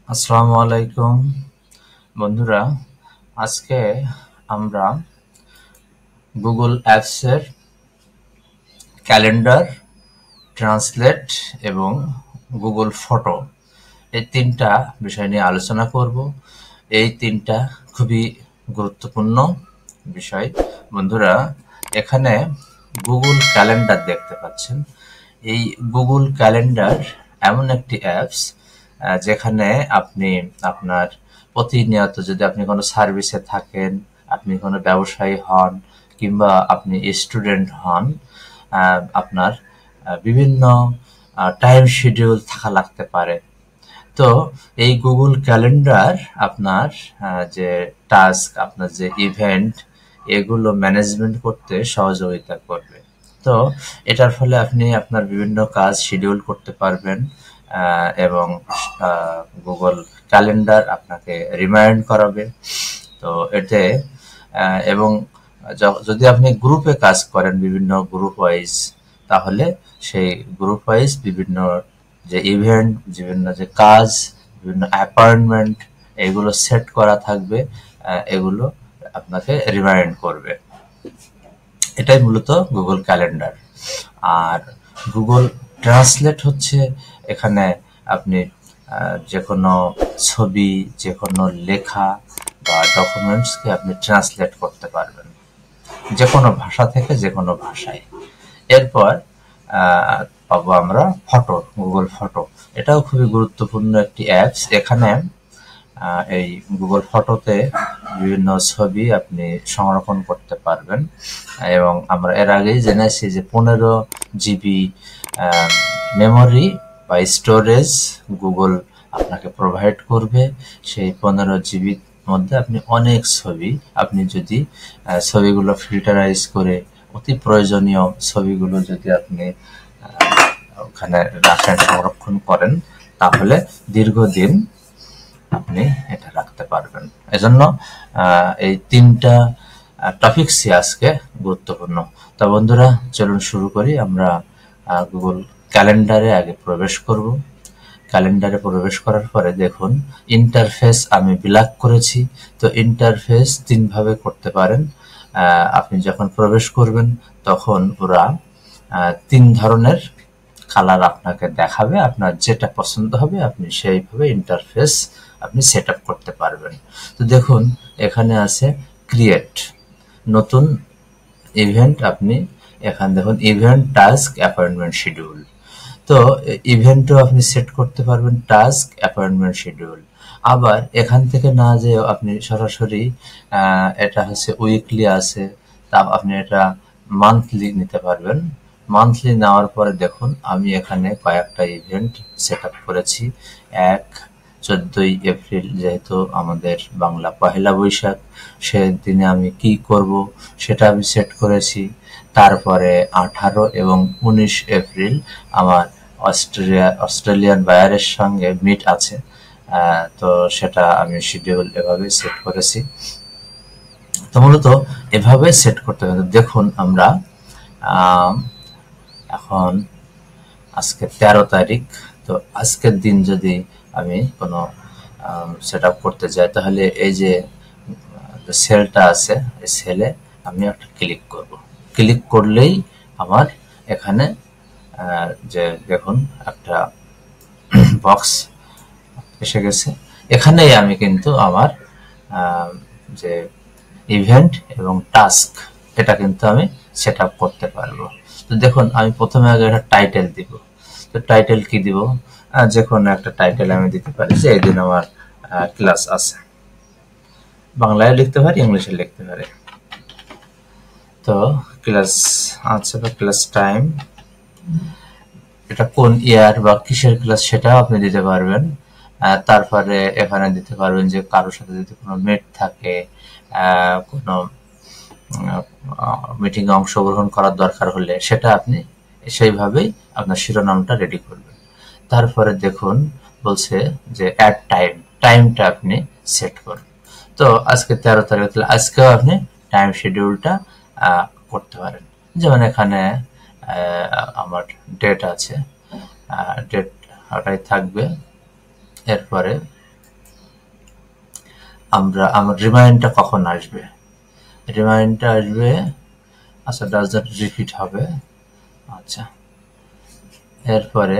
আসসালামু আলাইকুম বন্ধুরা। আজকে আমরা গুগল অ্যাপসের ক্যালেন্ডার, ট্রান্সলেট এবং গুগল ফটো এই তিনটা বিষয় নিয়ে আলোচনা করব। এই তিনটা খুবই গুরুত্বপূর্ণ বিষয়। বন্ধুরা, এখানে গুগল ক্যালেন্ডার দেখতে পাচ্ছেন। এই গুগল ক্যালেন্ডার এমন একটি অ্যাপস যেখানে আপনি আপনার প্রতিনিয়ত, যদি আপনি কোনো সার্ভিসে থাকেন, আপনি কোনো ব্যবসায়ী হন কিংবা আপনি স্টুডেন্ট হন, আপনার বিভিন্ন টাইম শিডিউল থাকা লাগতে পারে। তো এই গুগল ক্যালেন্ডার আপনার যে টাস্ক, আপনার যে ইভেন্ট, এগুলো ম্যানেজমেন্ট করতে সহযোগিতা করবে। তো এটার ফলে আপনি আপনার বিভিন্ন কাজ শিডিউল করতে পারবেন এবং গুগল ক্যালেন্ডার আপনাকে রিমাইন্ড করাবে। তো এতে এবং যদি আপনি গ্রুপে কাজ করেন, বিভিন্ন গ্রুপ ওয়াইজ, তাহলে সেই গ্রুপ ওয়াইজ বিভিন্ন যে ইভেন্ট, বিভিন্ন যে কাজ, বিভিন্ন অ্যাপয়েন্টমেন্ট, এগুলো সেট করা থাকবে। এগুলো আপনাকে রিমাইন্ড করবে। এটাই মূলত গুগল ক্যালেন্ডার। আর গুগল ট্রান্সলেট হচ্ছে, এখানে আপনি যে কোনো ছবি, যে কোনো লেখা বা ডকুমেন্টসকে আপনি ট্রান্সলেট করতে পারবেন যে কোনো ভাষা থেকে যে কোনো ভাষায়। এরপর পাবো আমরা ফটো, গুগল ফটো। এটাও খুবই গুরুত্বপূর্ণ একটি অ্যাপস। এখানে এই গুগল ফটোতে বিভিন্ন ছবি আপনি সংরক্ষণ করতে পারবেন এবং আমরা এর আগেই জেনেছি যে 15 GB মেমোরি বা স্টোরেজ গুগল আপনাকে প্রোভাইড করবে। সেই 15 GB মধ্যে আপনি অনেক ছবি, আপনি যদি ছবিগুলো ফিল্টারাইজ করে অতি প্রয়োজনীয় ছবিগুলো যদি আপনি ওখানে রাখেন, সংরক্ষণ করেন, তাহলে দীর্ঘদিন আপনি এটা রাখতে পারবেন। এজন্য এই তিনটা টপিকসই আজকে গুরুত্বপূর্ণ। তো বন্ধুরা, চলুন শুরু করি। আমরা গুগল ক্যালেন্ডারে আগে প্রবেশ করব। ক্যালেন্ডারে প্রবেশ করার পরে দেখুন ইন্টারফেস আমি ব্ল্যাক করেছি। তো ইন্টারফেস তিনভাবে করতে পারেন। আপনি যখন প্রবেশ করবেন তখন ওরা তিন ধরনের কালার আপনাকে দেখাবে। আপনার যেটা পছন্দ হবে আপনি সেইভাবে ইন্টারফেস আপনি সেট আপ করতে পারবেন। তো দেখুন এখানে আছে ক্রিয়েট, নতুন ইভেন্ট। আপনি এখানে দেখুন ইভেন্ট, টাস্ক, অ্যাপয়েন্টমেন্ট, শিডিউল। তো ইভেন্টও আপনি সেট করতে পারবেন, টাস্ক, অ্যাপয়েন্টমেন্ট, শিডিউল। আবার এখান থেকে না যে আপনি সরাসরি এটা হচ্ছে উইকলি আছে, তা আপনি এটা মান্থলি নিতে পারবেন। মান্থলি নেওয়ার পরে দেখুন আমি এখানে কয়েকটা ইভেন্ট সেট আপ করেছি। 14 এপ্রিল, যেহেতু আমাদের বাংলা পহেলা বৈশাখ, সেদিনে আমি কি করব সেটা আমি সেট করেছি। তারপরে 18 এবং 19 এপ্রিল আমার অস্ট্রেলিয়ান বায়ারের সঙ্গে মিট আছে। তো সেটা আমি শিডিউল এভাবে সেট করেছি। তো মূলত এভাবে সেট করতে হবে। দেখুন আমরা এখন আজকে 13 তারিখ। তো আজকের দিন যদি আমি কোনো সেট আপ করতে যাই, তাহলে এই যে সেলটা আছে, এই সেলে আমি একটা ক্লিক করব। ক্লিক করলেই আমার এখানে যে দেখুন একটা বক্স এসে গেছে। এখানেই আমি কিন্তু আমার যে ইভেন্ট এবং টাস্ক, এটা কিন্তু আমি সেট আপ করতে পারবো। তো দেখুন আমি প্রথমে আগে একটা টাইটেল দিব। তো টাইটেল কি দিব? যে কোনো একটা টাইটেল আমি দিতে পারি যে এই দিন আমার ক্লাস আছে। বাংলায় লিখতে পারি, ইংলিশে লিখতে পারি। তো ক্লাস আছে বা ক্লাস টাইম, এটা কোন ইয়ার বা কিসের ক্লাস সেটাও আপনি দিতে পারবেন। তারপরে এখানে দিতে পারবেন যে কারোর সাথে যদি কোনো মিট থাকে, কোনো মিটিং এ অংশগ্রহণ করার দরকার হলে সেটা আপনি সেইভাবেই আপনার শিরোনামটা রেডি করবেন। তারপরে দেখুন বলছে যে অ্যাড টাইম, টাইমটা আপনি সেট করুন। তো আজকে 13 তারিখ, তাহলে আজকেও আপনি টাইম শিডিউলটা করতে পারেন। যেমন এখানে আমার ডেট আছে, ডেট ওটাই থাকবে। এরপরে আমার রিমাইন্ডটা কখন আসবে, রিমাইন্ডটা আসবে, আচ্ছা ডাজ দ্যাট রিপিট হবে। আচ্ছা এরপরে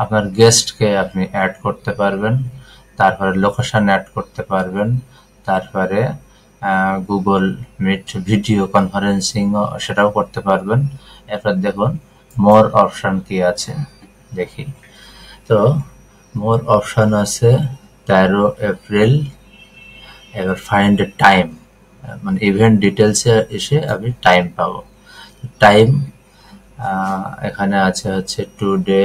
আপনার গেস্টকে আপনি অ্যাড করতে পারবেন, তারপরে লোকেশন অ্যাড করতে পারবেন, তারপরে গুগল মিট ভিডিও কনফারেন্সিং সেটাও করতে পারবেন। এরপর দেখুন মোর অপশন কি আছে দেখি। তো মোর অপশন আছে 13 এপ্রিল। এবার ফাইন্ড এ টাইম, মানে ইভেন্ট ডিটেলসে এসে আমি টাইম পাবো। টাইম এখানে আছে হচ্ছে টুডে,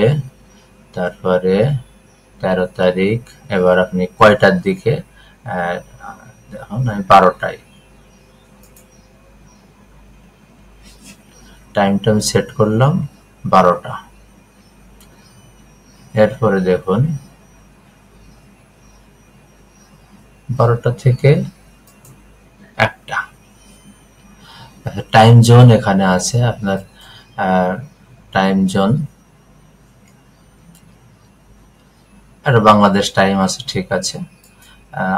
তারপরে 13 তারিখ। এবার আপনি কয়টার দিকে, দেখুন আমি 12টায় টাইমটা আমি সেট করলাম 12টা। এরপরে দেখুন 12টা থেকে 1টা টাইম জোন এখানে আছে আপনার। টাইম জোন এটা বাংলাদেশ টাইম আছে, ঠিক আছে।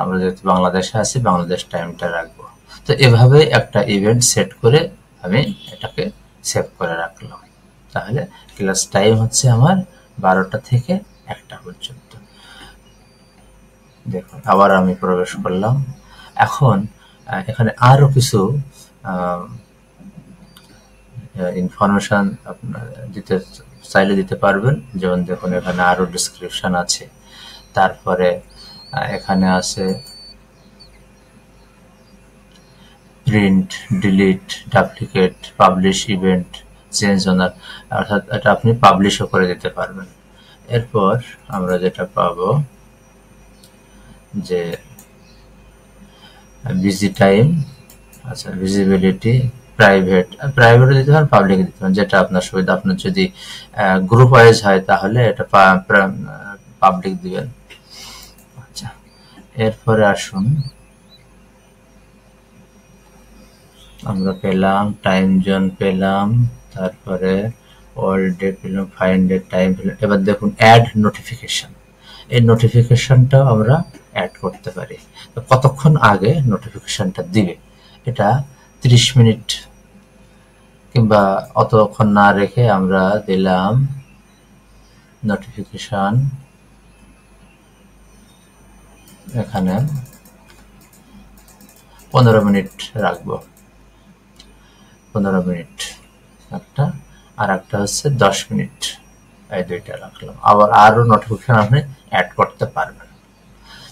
আমরা যেহেতু বাংলাদেশে আছি বাংলাদেশ টাইমটা রাখবো। তো এভাবে একটা ইভেন্ট সেট করে আমি এটাকে সেভ করে রাখলাম। তাহলে ক্লাস টাইম হচ্ছে আমার 12টা থেকে 1টা পর্যন্ত। দেখুন আবার আমি প্রবেশ করলাম। এখন এখানে আরো কিছু ইনফরমেশন আপনার দিতে চাইলে দিতে পারবেন। যেমন দেখুন এখানে আরো ডেসক্রিপশন আছে, তারপরে এখানে আছে print, delete, duplicate, publish, event, change owner, অর্থাৎ এটা আপনি পাবলিশও করে দিতে পারবেন। এরপর আমরা যেটা পাবো যে বিজি টাইম, আচ্ছা ভিজিবিলিটি, প্রাইভেট, প্রাইভেটও দিতে পারেন, পাবলিকে দিতে পারেন, যেটা আপনার সুবিধা। আপনার যদি গ্রুপ ওয়াইজ হয় তাহলে এটা পাবলিক দিবেন। আচ্ছা এরপরে আসুন আমরা পেলাম টাইম জোন পেলাম, তারপরে অল ডে পেলাম, ফাইন্ড ডে টাইম পেলাম। এবার দেখুন অ্যাড নোটিফিকেশন, এই নোটিফিকেশনটাও আমরা অ্যাড করতে পারি। তো কতক্ষণ আগে নোটিফিকেশনটা দিবে, এটা 30 মিনিট কিংবা অতক্ষণ না রেখে আমরা দিলাম নোটিফিকেশন এখানে 15 মিনিট রাখবো, 15 মিনিট একটা, আর একটা হচ্ছে 10 মিনিট, এই দুইটা রাখলাম। আবার আরো নোটিফিকেশন আপনি অ্যাড করতে পারবেন।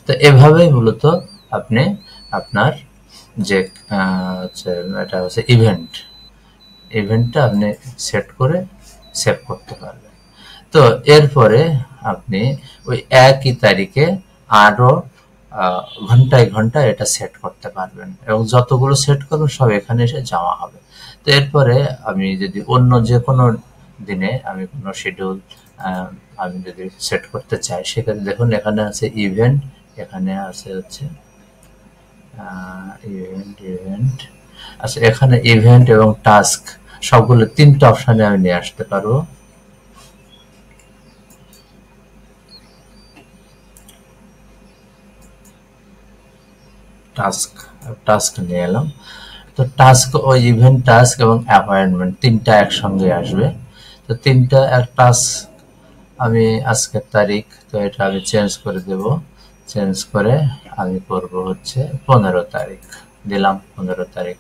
তো এভাবেই মূলত আপনি আপনার যে এটা হচ্ছে ইভেন্টটা আপনি সেট করে সেভ করতে পারবেন। তো এরপরে আপনি ওই একই তারিখে আরো ঘন্টায় ঘন্টায় এটা সেট করতে পারবেন, এবং যতগুলো সেট করবেন সব এখানে এসে জমা হবে। তো এরপরে আমি যদি অন্য যে কোনো দিনে আমি কোনো শিডিউল আমি যদি সেট করতে চাই, সেক্ষেত্রে দেখুন এখানে আছে ইভেন্ট, এখানে আছে হচ্ছে ইভেন্ট। আচ্ছা এখানে ইভেন্ট এবং টাস্ক সবগুলো 3টা অপশনে আমি নিয়ে আসতে পারবো। টাস্ক নিয়ে এলাম। তো টাস্ক ও ইভেন্ট, টাস্ক এবং অ্যাপয়েন্টমেন্ট 3টা একসঙ্গে আসবে। তো 3টা টাস্ক আমি আজকের তারিখ, তো এটা আমি চেঞ্জ করে দেব। চেঞ্জ করে আমি করব হচ্ছে 15 তারিখ, দিলাম 15 তারিখ।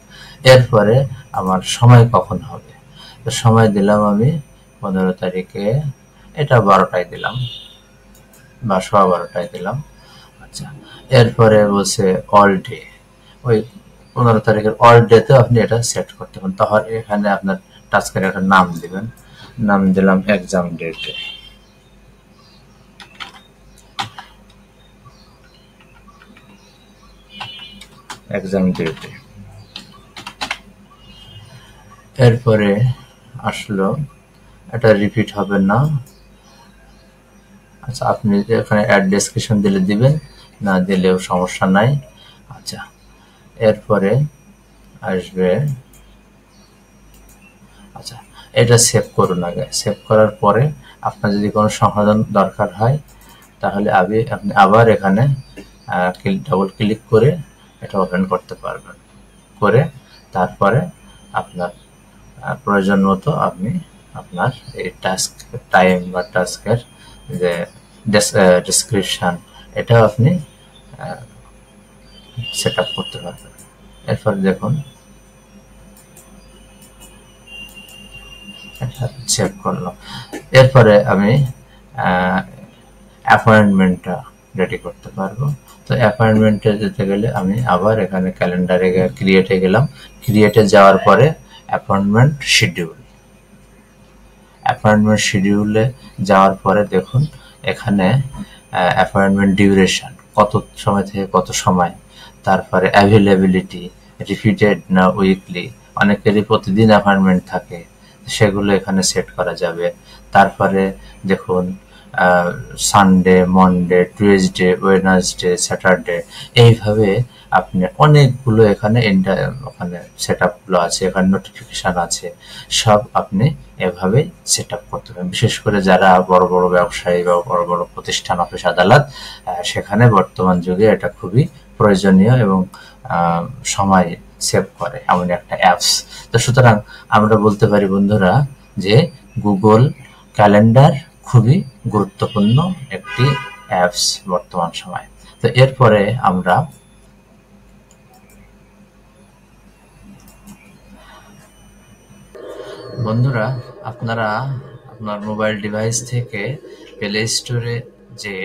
এরপরে আমার সময় কখন হবে, তো সময় দিলাম আমি 15 তারিখে, এটা 12টায় দিলাম বা 12:15টায় দিলাম। আচ্ছা এরপরে বলছে অল ডে, ওই 15 তারিখের অল ডেতে আপনি এটা সেট করতে পারেন। তাহলে এখানে আপনার টাস্কের একটা নাম দিবেন, নাম দিলাম এক্সাম ডেটে। এক্সাম ডেটে এরপরে আসলো, এটা রিপিট হবে না। আচ্ছা আপনি এখানে অ্যাড ডেসক্রিপশন দিলে দিবেন, না দিলেও সমস্যা নাই। আচ্ছা এরপরে আসবে, আচ্ছা এটা সেভ করুন আগে। সেভ করার পরে আপনার যদি কোনো সমাধান দরকার হয় তাহলে আপনি আবার এখানে ডাবল ক্লিক করে এটা ওপেন করতে পারবেন, করে তারপরে আপনার প্রয়োজন মতো আপনি আপনার এই টাস্ক টাইম বা টাস্কের যে ডেসক্রিপশন এটাও আপনি সেট আপ করতে পারবেন। এরপর দেখুন চেক করলাম। এরপরে আমি অ্যাপয়েন্টমেন্টটা রেডি করতে পারবো। তো অ্যাপয়েন্টমেন্টে যেতে গেলে আমি আবার এখানে ক্যালেন্ডারে ক্রিয়েটে গেলাম, ক্রিয়েটে যাওয়ার পরে অ্যাপয়েন্টমেন্ট শিডিউলে যাওয়ার পরে দেখুন এখানে অ্যাপয়েন্টমেন্ট ডিউরেশন কত সময় থেকে কত সময়, তারপরে অ্যাভেলেবিলিটি রিপিটেড না উইকলি, অনেকেরই প্রতিদিন অ্যাপয়েন্টমেন্ট থাকে, সেগুলো এখানে সেট করা যাবে। তারপরে দেখুন Sunday, Monday, Tuesday, Wednesday, Saturday, এইভাবে আপনি অনেকগুলো এখানে সেট আপগুলো আছে, এখানে নোটিফিকেশন আছে, সব আপনি এভাবেই সেট আপ করতে পারেন। বিশেষ করে যারা বড় বড় ব্যবসায়ী বা বড় বড় প্রতিষ্ঠান, অফিস আদালত, সেখানে বর্তমান যুগে এটা খুবই প্রয়োজনীয় এবং সময় সেভ করে এমন একটা অ্যাপস। তো সুতরাং আমরা বলতে পারি বন্ধুরা যে গুগল ক্যালেন্ডার খুবই গুরুত্বপূর্ণ একটি অ্যাপস বর্তমান সময়। তো এরপরে আমরা বন্ধুরা আপনারা আপনার মোবাইল ডিভাইস থেকে প্লে স্টোরে যে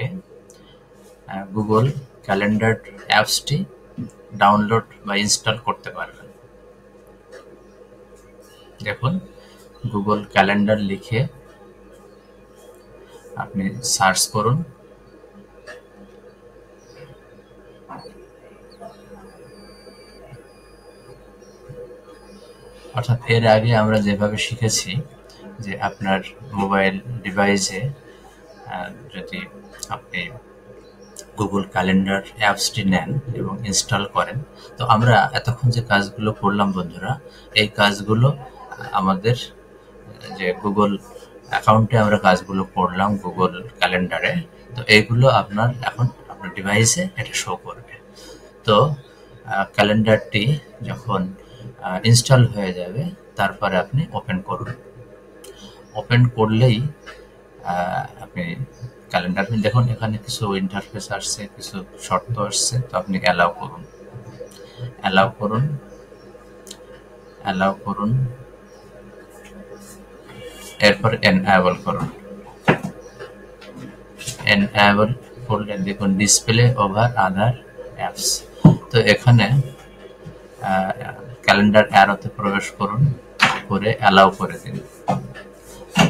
গুগল ক্যালেন্ডার অ্যাপসটি ডাউনলোড বা ইনস্টল করতে পারবেন। দেখুন গুগল ক্যালেন্ডার লিখে আপনি সার্চ করুন, অর্থাৎ এর আগে আমরা যেভাবে শিখেছি যে আপনার মোবাইল ডিভাইসে যদি আপনি গুগল ক্যালেন্ডার অ্যাপসটি নেন এবং ইনস্টল করেন, তো আমরা এতক্ষণ যে কাজগুলো করলাম বন্ধুরা, এই কাজগুলো আমাদের যে গুগল অ্যাকাউন্টে আমরা কাজগুলো করলাম গুগল ক্যালেন্ডারে, তো এইগুলো আপনার এখন আপনার ডিভাইসে এটা শো করবে। তো ক্যালেন্ডারটি যখন ইনস্টল হয়ে যাবে তারপরে আপনি ওপেন করুন। ওপেন করলেই আপনি ক্যালেন্ডার দেখুন এখানে কিছু ইন্টারফেস আসছে, কিছু শর্ত আসছে, তো আপনি অ্যালাউ করুন, এরপর এনএবল করুন। এনএবল করলে দেখুন ডিসপ্লে ওভার আদার অ্যাপস। তো এখানে ক্যালেন্ডার অ্যারোতে প্রবেশ করুন, করে অ্যালাউ করে দিন,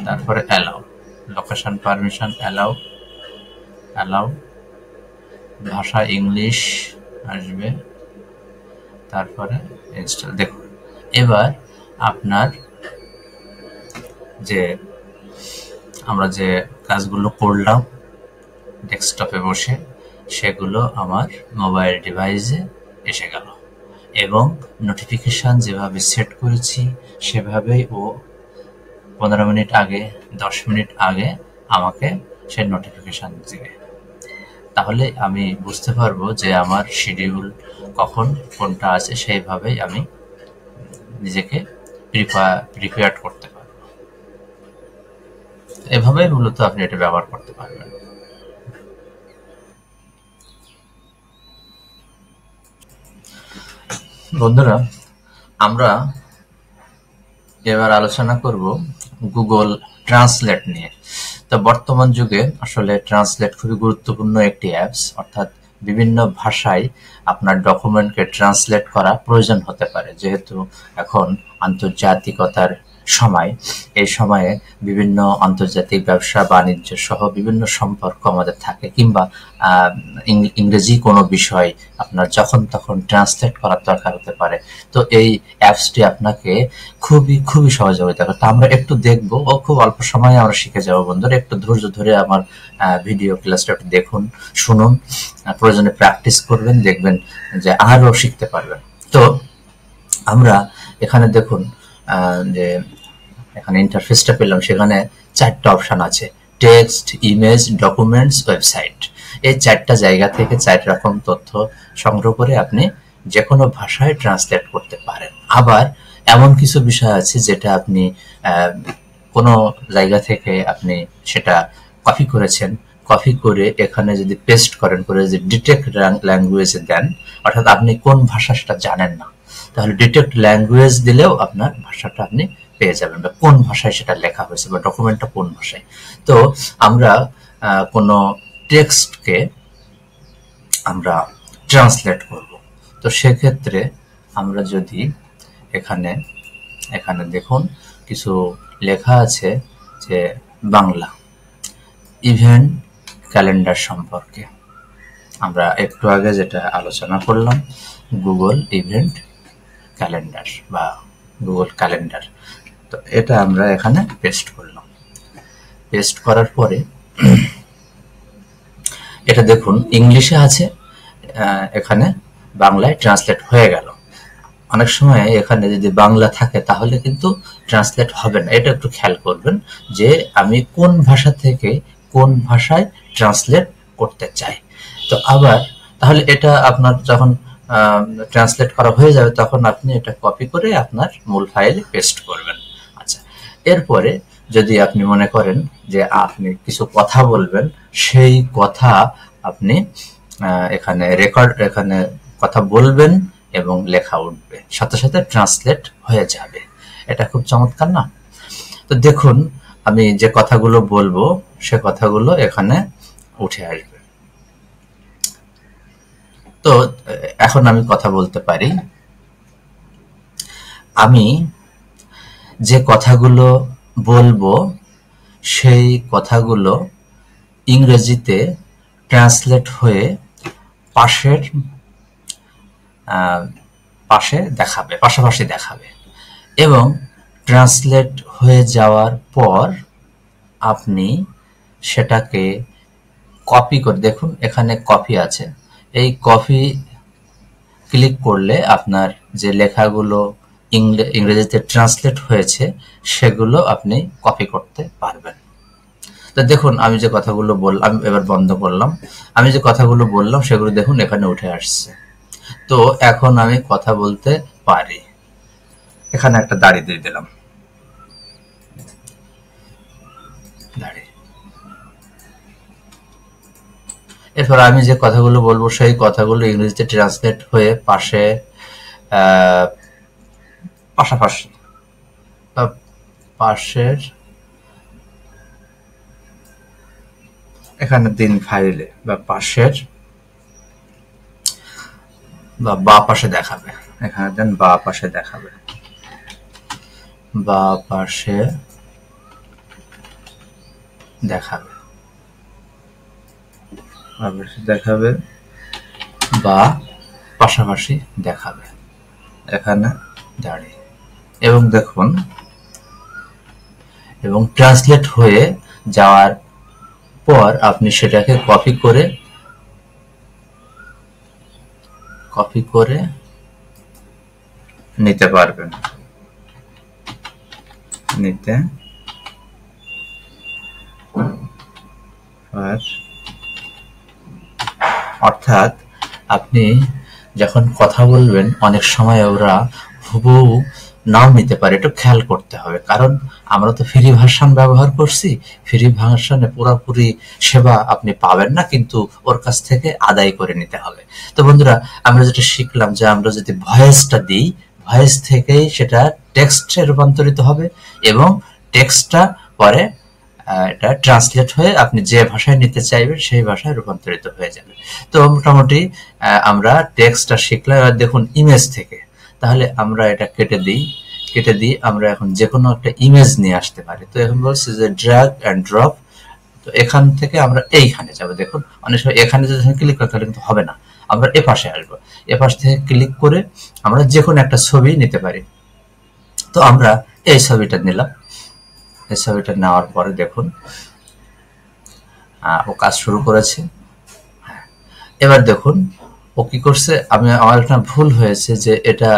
তারপরে অ্যালাউ লোকেশন পারমিশন অ্যালাউ ভাষা ইংলিশ আসবে, তারপরে ইনস্টল। দেখুন এবার আপনার যে আমরা যে কাজগুলো করলাম ডেস্কটপে বসে, সেগুলো আমার মোবাইল ডিভাইসে এসে গেল এবং নোটিফিকেশন যেভাবে সেট করেছি সেভাবেই ও 15 মিনিট আগে 10 মিনিট আগে আমাকে সে নোটিফিকেশন দিবে। তাহলে আমি বুঝতে পারবো যে আমার শিডিউল কখন কোনটা আছে, সেইভাবেই আমি নিজেকে প্রিপেয়ার করতে পারবো। এভাবেই মূলত আপনি এটা ব্যবহার করতে পারবেন। বন্ধুরা আমরা এবার আলোচনা করব গুগল ট্রান্সলেট নিয়ে। তো বর্তমান যুগে আসলে ট্রান্সলেট খুবই গুরুত্বপূর্ণ একটি অ্যাপস, অর্থাৎ বিভিন্ন ভাষায় আপনার ডকুমেন্টকে ট্রান্সলেট করা প্রয়োজন হতে পারে, যেহেতু এখন আন্তর্জাতিকতার সময়। এই সময়ে বিভিন্ন আন্তর্জাতিক ব্যবসা বাণিজ্য সহ বিভিন্ন সম্পর্ক আমাদের থাকে, কিংবা ইংরেজি কোনো বিষয় আপনার যখন তখন ট্রান্সলেট করার দরকার হতে পারে। তো এই অ্যাপসটি আপনাকে খুবই খুবই সহযোগিতা করে। তো আমরা একটু দেখবো, ও খুব অল্প সময়ে আমরা শিখে যাবো বন্ধুরা। একটু ধৈর্য ধরে আমার ভিডিও ক্লাসটা দেখুন, শুনুন, প্রয়োজনে প্র্যাকটিস করবেন, দেখবেন যে আরও শিখতে পারবেন। তো আমরা এখানে দেখুন যে এখানে ইন্টারফেসটা পেলাম, সেখানে 4টা অপশন আছে, টেক্সট, ইমেজ, ডকুমেন্টস, ওয়েবসাইট। এই 4টা জায়গা থেকে 4 রকম তথ্য সংগ্রহ করে আপনি যে কোনো ভাষায় ট্রান্সলেট করতে পারেন। আবার এমন কিছু বিষয় আছে যেটা আপনি কোনো জায়গা থেকে আপনি সেটা কপি করেছেন, কপি করে এখানে যদি পেস্ট করেন, করে যদি ডিটেক্ট ল্যাঙ্গুয়েজে দেন, অর্থাৎ আপনি কোন ভাষা সেটা জানেন না, তাহলে ডিটেক্ট ল্যাঙ্গুয়েজ দিলেও আপনার ভাষাটা আপনি পেয়ে যাবেন, বা কোন ভাষায় সেটা লেখা হয়েছে বা ডকুমেন্টটা কোন ভাষায়। তো আমরা কোনো টেক্সটকে আমরা ট্রান্সলেট করব, তো সেক্ষেত্রে আমরা যদি এখানে এখানে দেখুন কিছু লেখা আছে যে বাংলা ইভেন্ট ক্যালেন্ডার সম্পর্কে। আমরা একটু আগে যেটা আলোচনা করলাম, গুগল ইভেন্ট ক্যালেন্ডার বা গুগল ক্যালেন্ডার, তো এটা আমরা এখানে পেস্ট করলাম। পেস্ট করার পরে এটা দেখুন ইংলিশে আছে, এখানে বাংলায় ট্রান্সলেট হয়ে গেল। অনেক সময় এখানে যদি বাংলা থাকে তাহলে কিন্তু ট্রান্সলেট হবে না, এটা একটু খেয়াল করবেন যে আমি কোন ভাষা থেকে কোন ভাষায় ট্রান্সলেট করতে চাই। তো আবার তাহলে এটা আপনার যখন ট্রান্সলেট করা হয়ে যাবে তখন আপনি এটা কপি করে আপনার মূল ফাইলে পেস্ট করবেন। আচ্ছা, এরপরে যদি আপনি মনে করেন যে আপনি কিছু কথা বলবেন, সেই কথা আপনি এখানে এখানে কথা বলবেন এবং লেখা উঠবে, সাথে সাথে ট্রান্সলেট হয়ে যাবে। এটা খুব চমৎকার না? তো দেখুন আমি যে কথাগুলো বলবো সে কথাগুলো এখানে উঠে আসবে। তো এখন আমি কথা বলতে পারি। আমি যে কথাগুলো বলবো সেই কথাগুলো ইংরেজিতে ট্রান্সলেট হয়ে পাশাপাশি দেখাবে, এবং ট্রান্সলেট হয়ে যাওয়ার পর আপনি সেটাকে কপি করে, দেখুন এখানে কপি আছে, এই কপি ক্লিক করলে আপনার যে লেখাগুলো ইংরেজিতে ট্রান্সলেট হয়েছে সেগুলো আপনি কপি করতে পারবেন। তো দেখুন আমি যে কথাগুলো বললাম, এবার বন্ধ করলাম, আমি যে কথাগুলো বললাম সেগুলো দেখুন এখানে উঠে আসছে। তো এখন আমি কথা বলতে পারি। এখানে একটা দাড়ি দিয়ে দিলাম, এরপর আমি যে কথাগুলো বলবো সেই কথাগুলো ইংরেজিতে ট্রান্সলেট হয়ে পাশাপাশি পাশের এখানে দিন ফাইলে বা পাশের বা পাশে দেখাবে, এখানে দেন বা পাশে দেখাবে, বা পাশে দেখাবে, দেখাবে বা পাশাপাশি দেখাবে, এখানে দাঁড়িয়ে। এবং দেখুন, এবং ট্রান্সলেট হয়ে যাওয়ার পর আপনি সেটাকে কপি করে নিতে পারবেন, অর্থাৎ আপনি যখন কথা বলবেন অনেক সময় ওরা হুবহু নাও নিতে পারে, একটু খেয়াল করতে হবে, কারণ আমরা তো ফ্রি ভার্সন ব্যবহার করছি, ফ্রি ভার্সনে পুরোপুরি সেবা আপনি পাবেন না, কিন্তু ওর কাছ থেকে আদায় করে নিতে হবে। তো বন্ধুরা, আমরা যেটা শিখলাম যে আমরা যদি ভয়েসটা দিই, ভয়েস থেকেই সেটা টেক্সটে রূপান্তরিত হবে এবং টেক্সটটা পরে এটা ট্রান্সলেট হয়ে আপনি যে ভাষায় নিতে চাইবেন সেই ভাষায় রূপান্তরিত হয়ে যাবে। তো মোটামুটি আমরা টেক্সটটা শিখলাম। এবার দেখুন ইমেজ থেকে, তাহলে আমরা এটা কেটে দিই আমরা এখন যে কোনো একটা ইমেজ নিয়ে আসতে পারি। তো এখন বলছে যে ড্র্যাগ অ্যান্ড ড্রপ, তো এখান থেকে আমরা এইখানে যাবো। দেখুন অনেক সময় এখানে যদি ক্লিক করি তাহলে কিন্তু হবে না, আমরা এ পাশে আসবো, এ পাশ থেকে ক্লিক করে আমরা যে কোনো একটা ছবি নিতে পারি। তো আমরা এই ছবিটা নিলাম, এই ছবিটা নেওয়ার পরে দেখুন ও কাজ শুরু করেছে। এবার দেখুন ও কি করছে, আমার একটা ভুল হয়েছে যে এটা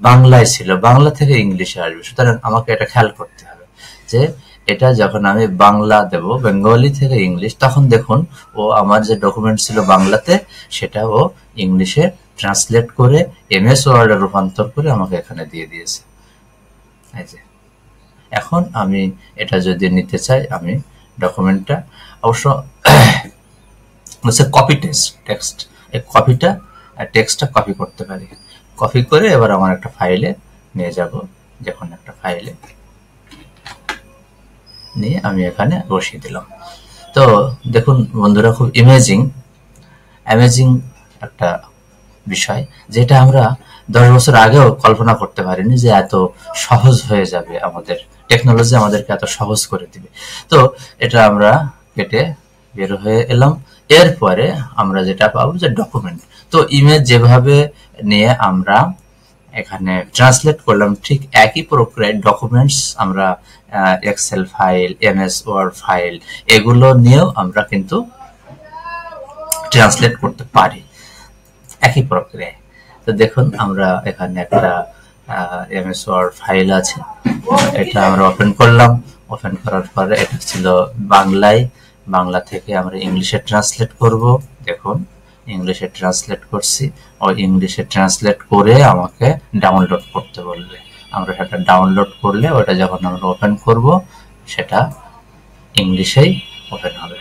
বাংলায় ছিল, বাংলা থেকে ইংলিশে আসবে, সুতরাং আমাকে এটা খেয়াল করতে হবে। যে এটা যখন আমি বাংলা দেব, বেঙ্গলি থেকে ইংলিশ, তখন দেখুন ও আমার যে ডকুমেন্ট ছিল বাংলাতে সেটা ও ইংলিশে ট্রান্সলেট করে এমএস ওয়ার্ডে রূপান্তর করে আমাকে এখানে দিয়ে দিয়েছে। এই যে এখন আমি এটা যদি নিতে চাই, আমি ডকুমেন্টটা অবশ্য হচ্ছে কপি টেক্সট, এই কপিটা টেক্সটটা কপি করতে পারি। কপি করে এবার আমার একটা ফাইলে নিয়ে যাব, যখন একটা ফাইলে নিয়ে আমি এখানে বসিয়ে দিলাম। তো দেখুন বন্ধুরা, খুব অ্যামেজিং একটা বিষয়, যেটা আমরা 10 বছর আগেও কল্পনা করতে পারিনি যে এত সহজ হয়ে যাবে, আমাদের টেকনোলজি আমাদেরকে এত সহজ করে দিবে। তো এটা আমরা কেটে বের হয়ে এলাম। এরপরে আমরা যেটা পাবো যে ডকুমেন্ট। তো ইমেজ যেভাবে নিয়ে আমরা এখানে ট্রান্সলেট করলাম, ঠিক একই প্রক্রিয়ায় ডকুমেন্টস আমরা excel file, MS word file, এগুলো নিয়েও আমরা কিন্তু ট্রান্সলেট করতে পারি একই প্রক্রিয়ায়। তো দেখুন আমরা এখানে একটা এমএস ওয়ার্ড ফাইল আছে, এটা আমরা ওপেন করলাম। ওপেন করার পরে এটা ছিল বাংলা থেকে আমরা ইংলিশে ট্রান্সলেট করব। দেখুন ইংলিশে ট্রান্সলেট করছি, ওই ইংলিশে ট্রান্সলেট করে আমাকে ডাউনলোড করতে বলবে। আমরা সেটা ডাউনলোড করলে ওটা যখন আমরা ওপেন করব সেটা ইংলিশেই ওপেন হবে।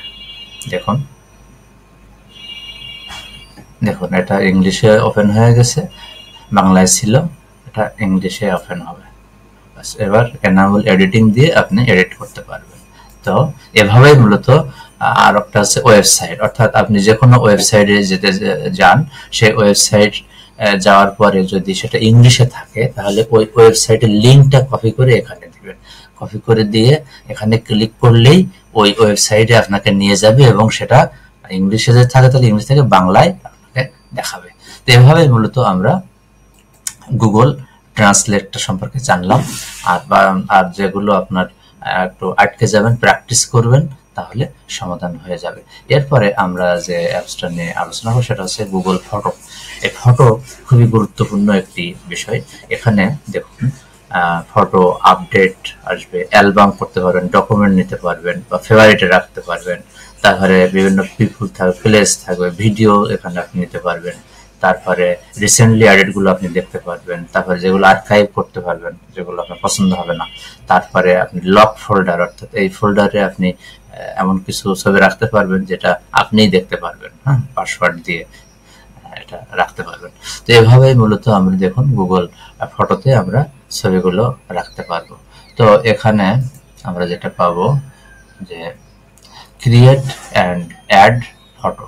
দেখুন এটা ইংলিশে ওপেন হয়ে গেছে, বাংলায় ছিল, এটা ইংলিশে ওপেন হবে। এবার এনাবল এডিটিং দিয়ে আপনি এডিট করতে পারবেন। তো এভাবেই মূলত। আর একটা আছে ওয়েবসাইট, অর্থাৎ আপনি যে কোনো ওয়েবসাইটে যেতে যান, সেই ওয়েবসাইট যাওয়ার পরে যদি সেটা ইংলিশে থাকে তাহলে ওই ওয়েবসাইটের লিঙ্কটা কপি করে এখানে দিবেন। কপি করে দিয়ে এখানে ক্লিক করলেই ওই ওয়েবসাইটে আপনাকে নিয়ে যাবে এবং সেটা ইংলিশে যদি থাকে তাহলে ইংলিশ থেকে বাংলায় আপনাকে দেখাবে। তো এভাবে মূলত আমরা গুগল ট্রান্সলেটটা সম্পর্কে জানলাম। আর যেগুলো আপনার একটু আটকে যাবেন, প্র্যাকটিস করবেন, তাহলে সমাধান হয়ে যাবে। এরপরে আমরা যে অ্যাপসটা নিয়ে আলোচনা করব সেটা হচ্ছে গুগল ফটো। এই ফটো খুবই গুরুত্বপূর্ণ একটি বিষয়। এখানে দেখুন ফটো আপডেট আসবে, অ্যালবাম করতে পারবেন, ডকুমেন্ট নিতে পারবেন বা ফেভারিটে রাখতে পারবেন। তারপরে বিভিন্ন পিপল থাকবে, প্লেস থাকবে, ভিডিও এখানে আপনি নিতে পারবেন। তারপরে রিসেন্টলি অ্যাডেড গুলো আপনি দেখতে পারবেন। তারপরে যেগুলো আর্কাইভ করতে পারবেন, যেগুলো আপনার পছন্দ হবে না। তারপরে আপনি লক ফোল্ডার, অর্থাৎ এই ফোল্ডারে আপনি এমন কিছু ছবি রাখতে পারবেন যেটা আপনিই দেখতে পারবেন, হ্যাঁ, পাসওয়ার্ড দিয়ে এটা রাখতে পারবেন। তো এভাবেই মূলত আমরা দেখুন গুগল ফটোতে আমরা ছবিগুলো রাখতে পারবো। তো এখানে আমরা যেটা পাবো যে ক্রিয়েট অ্যান্ড অ্যাড ফটো।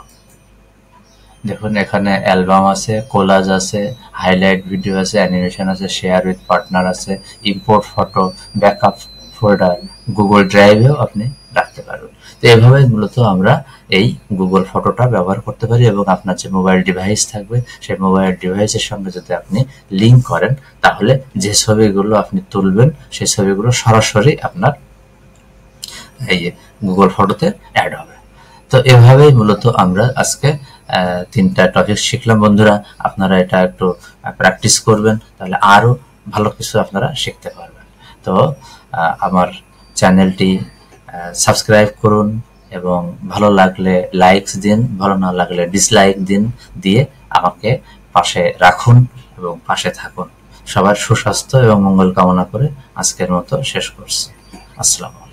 দেখুন এখানে অ্যালবাম আছে, কোলাজ আছে, হাইলাইট ভিডিও আছে, অ্যানিমেশন আছে, শেয়ার উইথ পার্টনার আছে, import photo, backup folder, Google ড্রাইভেও আপনি রাখতে পারবেন। তো এভাবে মূলত আমরা এই গুগল ফটোটা ব্যবহার করতে পারি এবং আপনার যে মোবাইল ডিভাইস থাকবে সেই মোবাইল ডিভাইসের সঙ্গে যদি আপনি লিঙ্ক করেন তাহলে যে ছবিগুলো আপনি তুলবেন সেই ছবিগুলো সরাসরি আপনার এই গুগল ফটোতে অ্যাড হবে। তো এভাবেই মূলত আমরা আজকে 3টা টপিক শিখলাম। বন্ধুরা, আপনারা এটা একটু প্র্যাকটিস করবেন, তাহলে আরো ভালো কিছু আপনারা শিখতে পারবেন। তো আমার চ্যানেলটি সাবস্ক্রাইব করুন এবং ভালো লাগলে লাইকস দিন, ভালো না লাগলে ডিসলাইক দিন, দিয়ে আমাকে পাশে রাখুন এবং পাশে থাকুন। সবার সুস্বাস্থ্য এবং মঙ্গল কামনা করে আজকের মতো শেষ করছি। আসসালামু আলাইকুম।